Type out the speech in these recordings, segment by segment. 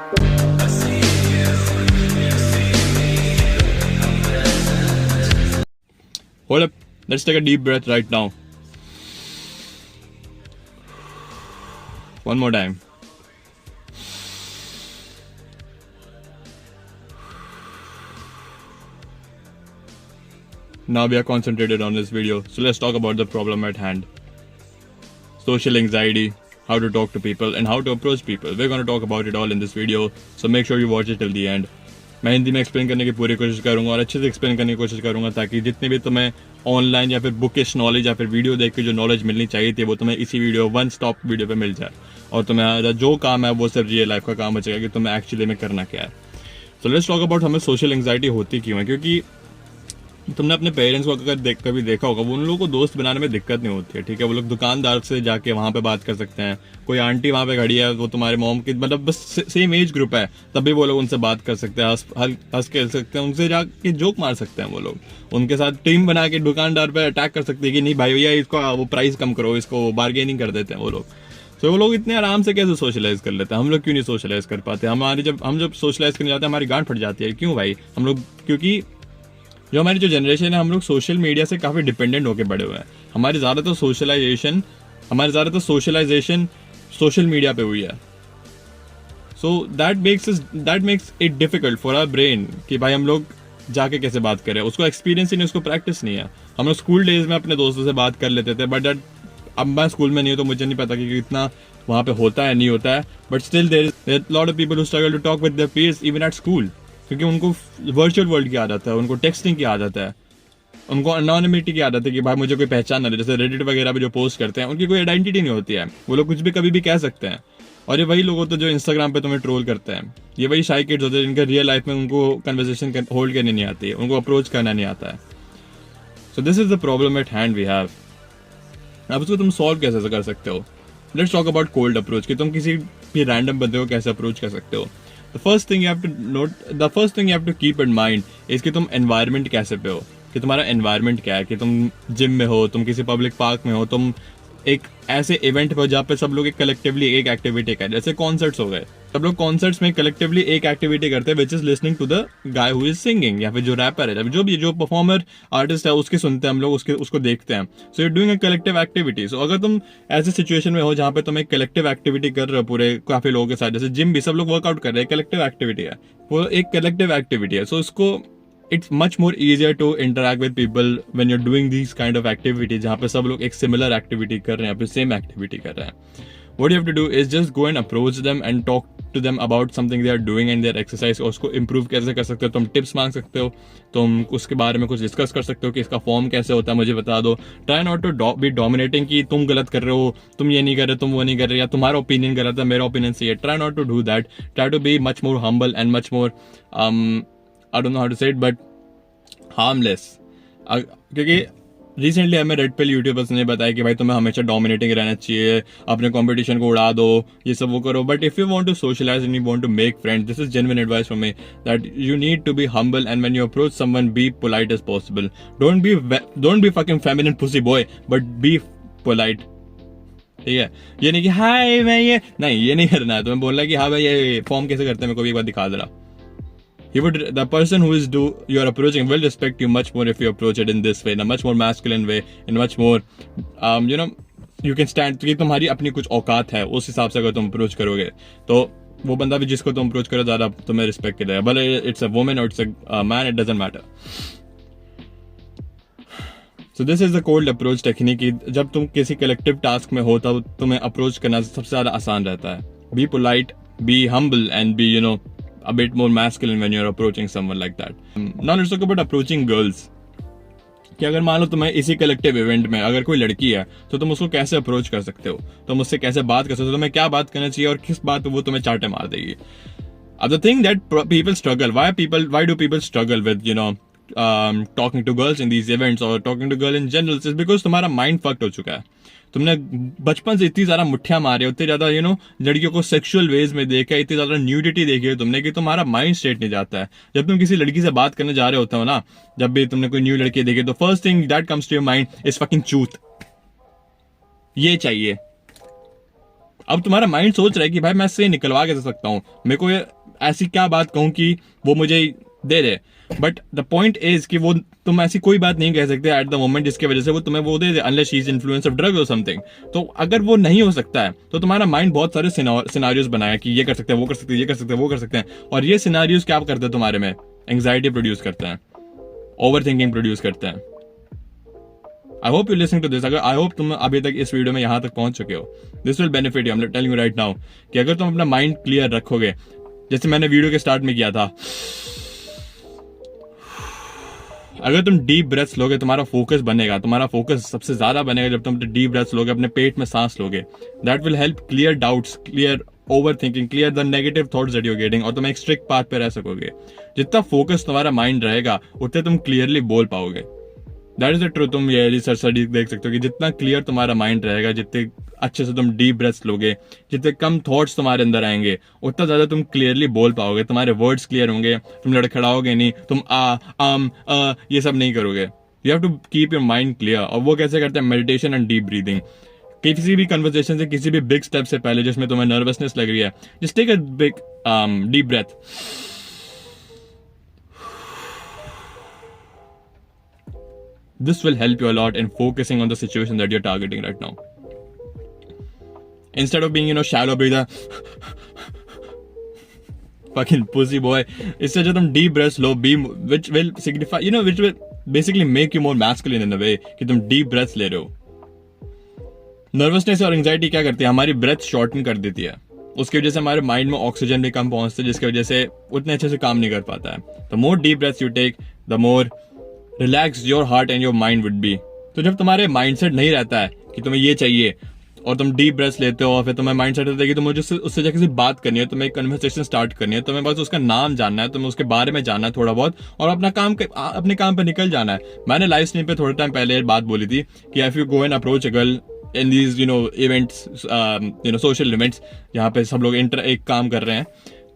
Hold up. Let's take a deep breath right now. One more time. Now we are concentrated on this video. So let's talk about the problem at hand. Social anxiety, how to talk to people and how to approach people. We're going to talk about it all in this video. So make sure you watch it till the end. मैं हिंदी में explain करने की पूरी कोशिश करूंगा और अच्छे से एक्सप्लेन करने की कोशिश करूंगा ताकि जितने भी तुम्हें ऑनलाइन या फिर बुकिश नॉलेज या फिर वीडियो देख के जो नॉलेज मिलनी चाहिए थी वो तुम्हें इसी वीडियो वन स्टॉप वीडियो पे मिल जाए और तुम्हें जो काम है वो सिर्फ रियल लाइफ का काम बचेगा कि तुम्हें एक्चुअली में करना क्या है. सो लेट्स टॉक अबाउट हमें सोशल एंग्जाइटी होती क्यों है. क्योंकि तुमने अपने पेरेंट्स को अगर कभी देखा होगा वो उन लोगों को दोस्त बनाने में दिक्कत नहीं होती है. ठीक है, वो लोग दुकानदार से जाके वहां पे बात कर सकते हैं. कोई आंटी वहां पे खड़ी है वो तुम्हारे मॉम की मतलब बस सेम एज ग्रुप है तब भी वो लोग उनसे बात कर सकते हैं, हंस खेल सकते हैं, उनसे जाके जोक मार सकते हैं. वो लोग उनके साथ टीम बना के दुकानदार पे अटैक कर सकते हैं कि नहीं भाई भैया इसको वो प्राइस कम करो, इसको बार्गेनिंग कर देते हैं वो लोग. तो वो लोग इतने आराम से कैसे सोशलाइज कर लेते हैं. हम लोग क्यों नहीं सोशलाइज कर पाते. हम जब सोशलाइज करने जाते हैं हमारी गांठ फट जाती है. क्यों भाई. हम लोग क्योंकि जो हमारी जो जनरेशन है हम लोग सोशल मीडिया से काफी डिपेंडेंट होके बड़े हुए हैं. हमारी ज्यादातर सोशलाइजेशन सोशल मीडिया पे हुई है. So that makes it difficult for our brain कि भाई हम लोग जाके कैसे बात करें. उसको एक्सपीरियंस ही नहीं, उसको प्रैक्टिस नहीं है. हम लोग स्कूल डेज में अपने दोस्तों से बात कर लेते थे बट अब मैं स्कूल में नहीं हूं तो मुझे नहीं पता कि कितना वहां पे होता है नहीं होता है. But still there is lot of people who struggle to talk with their peers even at school. क्योंकि उनको वर्चुअल वर्ल्ड की आदत है, उनको टेक्सटिंग की आदत है, उनको अनोनिमिटी की आदत है कि भाई मुझे कोई पहचान ना दे. जैसे रेडिट वगैरह पे जो पोस्ट करते हैं उनकी कोई आइडेंटिटी नहीं होती है. वो लोग कुछ भी कभी भी कह सकते हैं. और ये वही लोग होते हैं जो इंस्टाग्राम पे तुम्हें ट्रोल करते हैं. ये वही शाई किड्स होते हैं जिनके रियल लाइफ में उनको कन्वर्सेशन होल्ड करनी नहीं आती है, उनको अप्रोच करना नहीं आता है. So this is the problem at hand we have. अब उसको तुम सॉल्व कैसे कर सकते हो. Let's talk about cold approach कि तुम किसी भी रैंडम बंदे को कैसे अप्रोच कर सकते हो. The first thing you have to keep in mind is कि तुम environment कैसे पे हो, कि तुम्हारा environment क्या है. कि तुम जिम में हो, तुम किसी पब्लिक पार्क में हो, तुम एक ऐसे इवेंट पे जहाँ पे सब लोग कलेक्टिवली एक एक्टिविटी करें. जैसे कॉन्सर्ट्स हो गए, सब लोग कॉन्सर्ट्स में कलेक्टिवली एक एक्टिविटी करते हैं which is listening to the guy who is singing या फिर जो रैपर है, जो परफॉर्मर आर्टिस्ट है उसकी सुनते हैं हम लोग, उसको देखते हैं. So you doing a collective activity. So अगर तुम ऐसे सिचुएशन में हो जहाँ पे तुम एक कलेक्टिव एक्टिविटी कर रहे हो पूरे काफी लोगों के साथ, जैसे जिम भी सब लोग वर्कआउट कर रहे हैं, कलेक्टिव एक्टिविटी है, वो एक कलेक्टिव एक्टिविटी है. सो उसको it's much more easier to interact with people when you're doing these kind of activities जहाँ पे सब लोग एक similar activity कर रहे हैं, फिर same activity कर रहे हैं. What you have to do is just go and approach them and talk to them about something they are doing and their exercise. और उसको improve कैसे कर सकते हो, तुम tips मांग सकते हो, तुम उसके बारे में कुछ discuss कर सकते हो कि इसका form कैसे होता है मुझे बता दो. Try not to be dominating कि तुम गलत कर रहे हो, तुम ये नहीं कर रहे, तुम वो नहीं कर रहे, या तुम्हारा opinion गलत है मेरा opinion सही है. Try not to do that. Try to be much more humble and much more I don't know how to say it but harmless. क्योंकि रिसेंटली हमें रेड पिल यूट्यूबर्स ने बताया कि भाई तुम्हें हमेशा डोमिनेटिंग रहना चाहिए, अपने कंपटीशन को उड़ा दो, ये सब वो करो. But if you want to socialize and you want to make friends, this is genuine advice for me that you need to be humble and when you approach someone be polite as possible. Don't be fucking feminine pussy boy but be polite. ठीक है, ये नहीं कि हाय मैं ये नहीं, ये नहीं करना है. तुम्हें बोलना है कि हाँ भाई ये फॉर्म कैसे करते हैं मेरे को भी एक बार दिखा दे रहा. The person who is you are approaching will respect you much more if you approach it in this way, in a much more masculine way, in a much more you can stand. कि तुम्हारी अपनी कुछ औकात है, उस हिसाब से अगर तुम अप्रोच करोगे तो वो बंदा भी जिसको तुम अप्रोच करो ज्यादा तुम्हें रिस्पेक्ट करेगा. भले इट्स अ वुमन और it's a man, it doesn't matter. So this is the cold approach technique. जब तुम किसी कलेक्टिव टास्क में हो तब तुम्हें अप्रोच करना सबसे ज्यादा आसान रहता है. Be polite, be humble and be a bit more masculine when you're approaching someone like that. Now let's talk about approaching girls. कि अगर मान लो तुम्हें इसी कलेक्टिव इवेंट में अगर कोई लड़की है तो तुम उसको कैसे अप्रोच कर सकते हो, तुम उससे कैसे बात कर सकते हो, तुम्हें क्या बात करना चाहिए और किस बात पे वो तुम्हें चाटे मार देगी. अब the thing that people struggle, why do people struggle with talking to girls in these events or talking to girls in general is because तुम्हारा माइंड फक्ड हो चुका है. तुमने बचपन से इतनी ज्यादा मुठ्ठियां मारी है, उतनी ज्यादा लड़कियों को सेक्सुअल वेज में देखा है, इतनी ज्यादा न्यूडिटी देखी है तुमने कि तुम्हारा माइंड स्टेट नहीं जाता है. जब तुम किसी लड़की से बात करने जा रहे होते हो ना, जब भी तुमने कोई न्यू लड़की देखी तो first thing that comes to your mind is fucking truth. ये चाहिए. अब तुम्हारा माइंड सोच रहा है कि भाई मैं इससे निकलवा कैसे सकता हूँ, मेरे को ऐसी क्या बात कहूँ कि वो मुझे दे दे। बट द पॉइंट इज कि वो तुम ऐसी कोई बात नहीं कह सकते एट द मोमेंट जिसकी वजह से वो तुम्हें वो दे दे, unless she is influence of drug और समथिंग। तो अगर वो नहीं हो सकता है तो तुम्हारा माइंड बहुत सारे सिनारियोज बनाया कि ये कर सकते हैं, वो कर सकते हैं, ये कर सकते हैं, वो कर सकते हैं, और ये सिनारियोज क्या करते हैं तुम्हारे में, एंग्जाइटी प्रोड्यूस करते हैं, ओवर थिंकिंग प्रोड्यूस करते हैं। I hope you listening to this. अगर आई होप तुम अभी तक इस वीडियो में यहां तक पहुंच चुके हो, this will benefit you. I am telling you right now कि अगर तुम अपना माइंड क्लियर रखोगे, जैसे मैंने वीडियो के स्टार्ट में किया था, अगर तुम डीप ब्रेथ्स लोगे तुम्हारा फोकस बनेगा, तुम्हारा फोकस सबसे ज्यादा बनेगा जब तुम डीप ब्रेथ्स लोगे, अपने पेट में सांस लोगे। That will help clear doubts, clear over thinking, clear the negative thoughts that you are getting, और तुम एक स्ट्रिक्ट पाथ पे रह सकोगे। जितना फोकस तुम्हारा माइंड रहेगा उतने तुम क्लियरली बोल पाओगे। That is the truth. तुम ये रिसर्च स्टडी देख सकते हो कि जितना क्लियर तुम्हारा माइंड रहेगा, जितने अच्छे से तुम डीप ब्रेथ्स लोगे, जितने कम थॉट्स तुम्हारे अंदर आएंगे, उतना ज्यादा तुम क्लियरली बोल पाओगे, तुम्हारे वर्ड्स क्लियर होंगे, तुम लड़खड़ाओगे नहीं, तुम ये सब नहीं करोगे। You have to keep your mind clear. और वो कैसे करते हैं? Meditation and deep breathing. किसी भी कन्वर्सेशन से, किसी भी बिग स्टेप से पहले जिसमें तुम्हें नर्वसनेस लग रही है, just take a big deep breath. This will help you a lot in focusing on the situation that you're targeting right now. Instead of being, shallow breather, fucking pussy boy. इससे जो तुम deep breaths low, which will signify, which will basically make you more masculine in a way कि तुम deep breaths ले रहे हो। Nervousness और anxiety क्या करती है? हमारी breath shorten कर देती है। उसकी वजह से हमारे माइंड में ऑक्सीजन भी कम पहुंचती है, जिसकी वजह से उतने अच्छे से काम नहीं कर पाता है। The more deep breaths you take, the more relax your heart and your mind would be. तो जब तुम्हारे माइंडसेट नहीं रहता है कि तुम्हें ये चाहिए, और तुम डीप ब्रेथ्स लेते हो, और फिर तुम्हें माइंडसेट रहता है कि तुम्हें उससे जाकर किसी बात करनी है, तुम्हें एक कन्वर्सेशन स्टार्ट करनी है, तुम्हें बस उसका नाम जानना है, तुम्हें उसके बारे में जानना है थोड़ा बहुत, और अपने काम पे निकल जाना है। मैंने लाइव स्ट्रीम पे थोड़े टाइम पहले बात बोली थी कि if you go and approach a girl in these events, social events जहाँ पे सब लोग एक काम कर रहे हैं,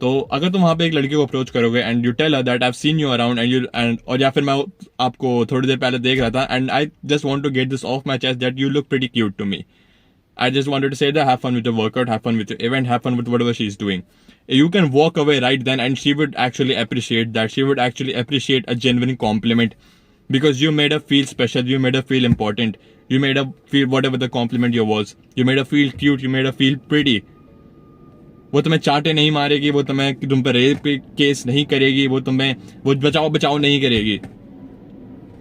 तो अगर तुम वहां पे एक लड़की को अप्रोच करोगे and you tell her that I have seen you around and और या फिर मैं आपको थोड़ी देर पहले देख रहा था and I just want to get this off my chest that you look pretty cute to me, I just wanted to say that have fun with your workout, have fun with your event, have fun with whatever she is doing. You can walk away right then and she would actually appreciate that. She would actually appreciate a genuine compliment because you made her feel special, you made her feel important, you made her feel whatever the compliment was, you made her feel cute, you made her feel pretty. वो तुम्हें चाटे नहीं मारेगी, वो तुम पे rape case नहीं करेगी, वो बचाओ नहीं करेगी।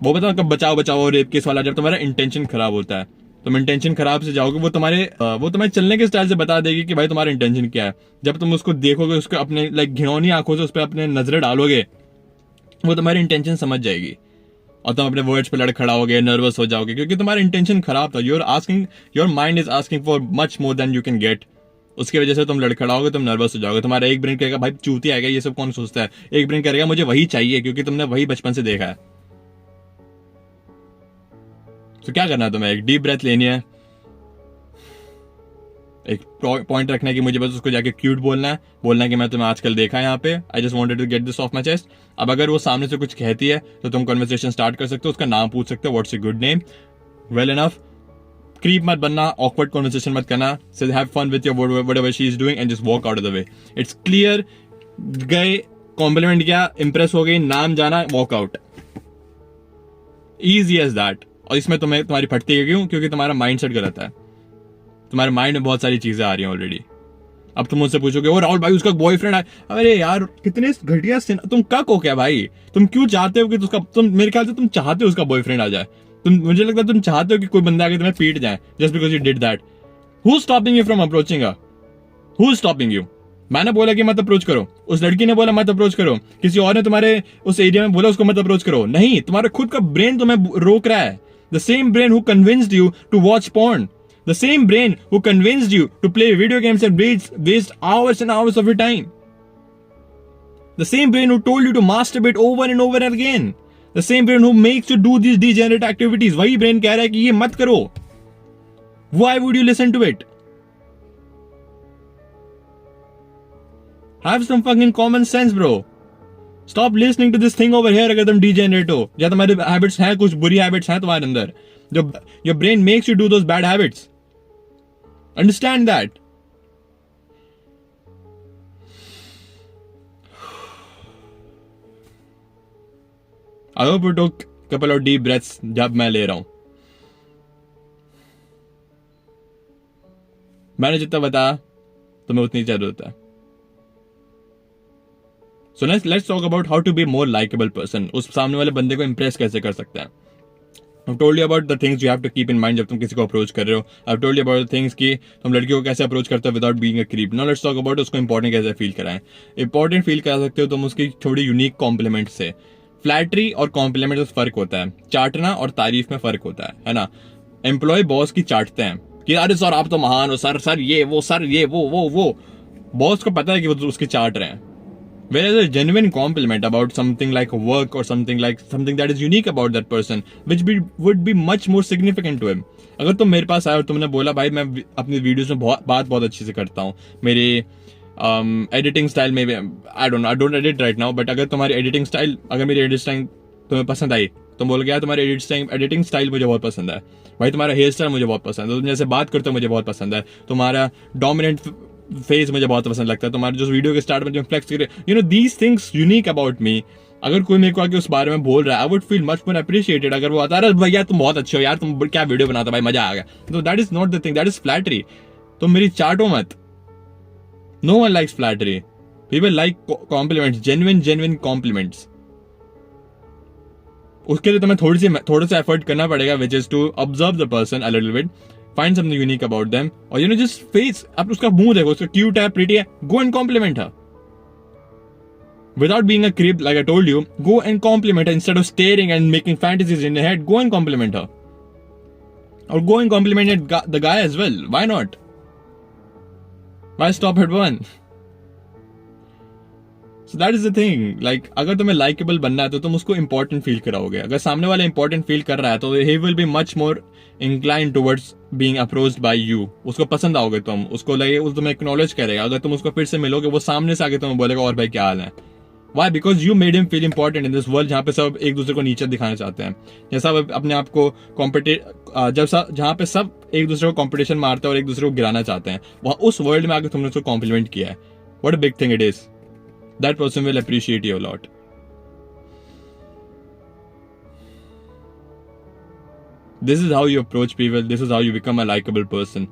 वो बताओ कब बचाओ रेप केस वाला, जब तुम्हारा इंटेंशन खराब होता है। तुम इंटेंशन खराब से जाओगे, वो तुम्हारे चलने के स्टाइल से बता देगी कि भाई तुम्हारा इंटेंशन क्या है। जब तुम उसको देखोगे, उसको अपने घिनौनी आंखों से उस पर अपने नजरें डालोगे, वो तुम्हारी इंटेंशन समझ जाएगी और तुम अपने वर्ड्स पे लड़खड़ाओगे, नर्वस हो जाओगे, क्योंकि तुम्हारा इंटेंशन खराब था। Your mind is asking for much more than you can get. उसकी वजह से तुम लड़खड़ाओगे, तुम नर्वस हो जाओगे। तुम्हारा एक ब्रेन कहेगा भाई चूती आएगा, ये सब कौन सोचता है। एक ब्रेन कहेगा मुझे वही चाहिए, क्योंकि तुमने वही बचपन से देखा है। तो क्या करना है तुम्हें? एक डीप ब्रेथ लेनी है, एक पॉइंट रखना है कि मुझे बस उसको जाके क्यूट बोलना है कि मैं तुम्हें आजकल देखा है यहाँ पे, I just wanted to get this off my chest. अब अगर वो सामने से कुछ कहती है तो तुम कन्वर्सेशन स्टार्ट कर सकते हो, उसका नाम पूछ सकते हो, what's your good name, well enough. Creep मत बनना, ऑकवर्ड कन्वर्सेशन मत करना, so have fun with your whatever she is doing and just walk out of the way. It's clear, गए, कॉम्प्लीमेंट किया, इंप्रेस हो गई, नाम जाना, walk out, easy as that. और इसमें तुम्हारी फटती है क्यों? क्योंकि तुम्हारा माइंड सेट गलत है, तुम्हारे माइंड में बहुत सारी चीजें आ रही हैं ऑलरेडी। अब तुम मुझसे पूछोगे वो राहुल भाई उसका बॉयफ्रेंड है, अरे यार कितने घटिया, तुम कक हो क्या भाई? तुम क्यों चाहते हो कि तुम मेरे ख्याल से तुम चाहते हो उसका बॉयफ्रेंड आ जाए। मुझे लगता है तुम चाहते हो कि कोई बंदा आके तुम्हें पीट जाए just because you did that. Who stopping you from approaching her? Who stopping you? मैंने बोला कि मत अप्रोच करो, उस लड़की ने बोला मत अप्रोच करो, किसी और ने तुम्हारे उस एरिया में बोला उसको मत अप्रोच करो। नहीं, तुम्हारा खुद का ब्रेन तुम्हें रोक रहा है। The same brain who convinced you to watch porn, the same brain who convinced you to play video games and waste hours and hours of your time, the same brain who told you to masturbate over and over again, the same brain who makes you do these degenerate activities, वही brain कह रहा है कि ये मत करो। Why would you listen to it? Have some fucking common sense, bro. Stop listening to this thing over here अगर तुम degenerate हो, या तुम्हारे हैबिट्स हैं, कुछ बुरी हैबिट्स हैं तुम्हारे अंदर, जो your brain makes you do those bad habits. Understand that. I hope you took couple of deep breaths जब मैं ले रहा हूं. मैंने जितना बताया तुम्हें उतनी जरूरत है. So let's talk about how to be more likeable person. उस सामने वाले बंदे को इंप्रेस कैसे कर सकते हैं. I've told you about the things you have to keep in mind जब तुम किसी को अप्रोच कर रहे हो. I've told you about the things कि तुम लड़कियों को कैसे अप्रोच करते हो without being a creep. Now let's talk about उसको इंपॉर्टेंट कैसे फील कराएं. इंपॉर्टेंट फील करा सकते हो तुम उसकी थोड़ी यूनिक कॉम्प्लीमेंट से. फ्लैटरी और कॉम्प्लीमेंट में फर्क होता है. चाटना और तारीफ में फर्क होता है ना. एम्प्लॉय बॉस की चाटते हैं कि अरे सर आप तो महान हो, सर सर ये वो, सर ये वो. बॉस को पता है कि वो उसकी चाट रहे हैं. Whereas a genuine compliment about something like work or something that is unique about that person, which would be much more significant to him. अगर तुम मेरे पास आए और तुमने बोला भाई मैं अपनी वीडियोस में बहुत अच्छे से करता हूँ, मेरे एडिटिंग स्टाइल में I don't edit right now, but अगर तुम्हारी एडिटिंग स्टाइल, अगर मेरी एडिट स्टाइल तुम्हें पसंद आई, तुम बोल गया तुम्हारी एडिटिंग स्टाइल मुझे बहुत पसंद है भाई, तुम्हारा हेयर स्टाइल मुझे बहुत पसंद है, तुम जैसे बात करते हो मुझे बहुत पसंद है, तुम्हारा डोमिनेंट फेस मुझे बहुत पसंद लगता है, तुम्हारे जो वीडियो के स्टार्ट में जो फ्लेक्स करे, you know these things unique about me. अगर कोई मेरे को आके उस बारे में बोल रहा है, I would feel much more appreciated. अगर वो आता है भैया तुम बहुत अच्छे हो यार, तुम क्या वीडियो बनाते हो भाई, मजा आ गया. तो that is not the thing, that is flattery. तुम मेरी चाटो मत. No one likes flattery. People like compliments, genuine compliments. उसके लिए तुम्हें थोड़ा सा एफर्ट करना पड़ेगा, which is to observe the person a little bit, find something unique about them, or just face अब उसका मुंह देखो, उसका क्यूट है, प्रीटी है, go and compliment her without being a creep. Like I told you, go and compliment her instead of staring and making fantasies in your head. Go and compliment her, or go and compliment the guy as well. Why not? Why stop at one? So that is the thing. Like अगर तुम्हें likable बनना है तो तुम उसको important feel कराओगे. अगर सामने वाला important feel कर रहा है तो he will be much more inclined towards being approached by you. उसको पसंद आओगे तुम, उसको लगे, वो तुम्हें acknowledge करेगा. अगर तुम उसको फिर से मिलोगे, वो सामने से आके तुम्हें बोलेगा और भाई क्या हाल है. Why? Because you made him feel important in this world जहाँ पे सब एक दूसरे को नीचे दिखाना चाहते हैं. जैसा अपने आप को जहाँ पे सब एक दूसरे को कॉम्पिटिशन मारते हैं और एक दूसरे को गिराना चाहते हैं, वहाँ उस वर्ल्ड में आके तुमने उसको कॉम्प्लीमेंट किया है. What a big thing it is. That person will appreciate you a lot. This is how you approach people. This is how you become a likable person.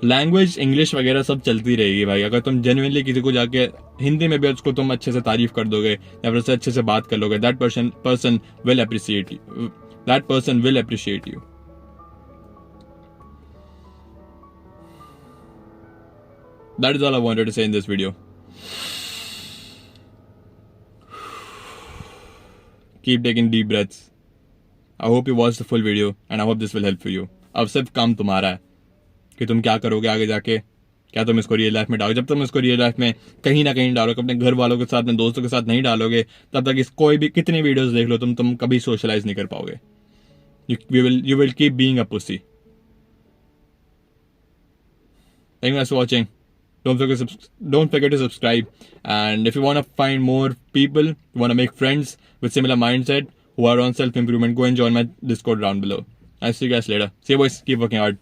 Language English वगैरह सब चलती रहेगी भाई. अगर तुम जेन्युइनली किसी को जाके हिंदी में भी उसको तुम अच्छे से तारीफ कर दोगे या फिर उससे अच्छे से बात कर लोगे, that person will appreciate you. That person will appreciate you. That is all I wanted to say in this video. Keep taking deep breaths. I hope you watched the full video and I hope this will help for you. अब सिर्फ काम तुम्हारा है कि तुम क्या करोगे आगे जाके. क्या तुम इसको रियल लाइफ में डालो? जब तुम इसको रियल लाइफ में कहीं ना कहीं डालोगे, अपने घर वालों के साथ में, दोस्तों के साथ नहीं डालोगे, तब तक इस कोई भी कितनी वीडियोस देख लो तुम कभी सोशलाइज नहीं कर पाओगे. You will keep being a pussy. Thank you guys for watching. Don't forget to subscribe. And if you want to find more people, you want to make friends with similar mindset who are on self-improvement, go and join my Discord down below. I'll see you guys later. See you boys. Keep working hard.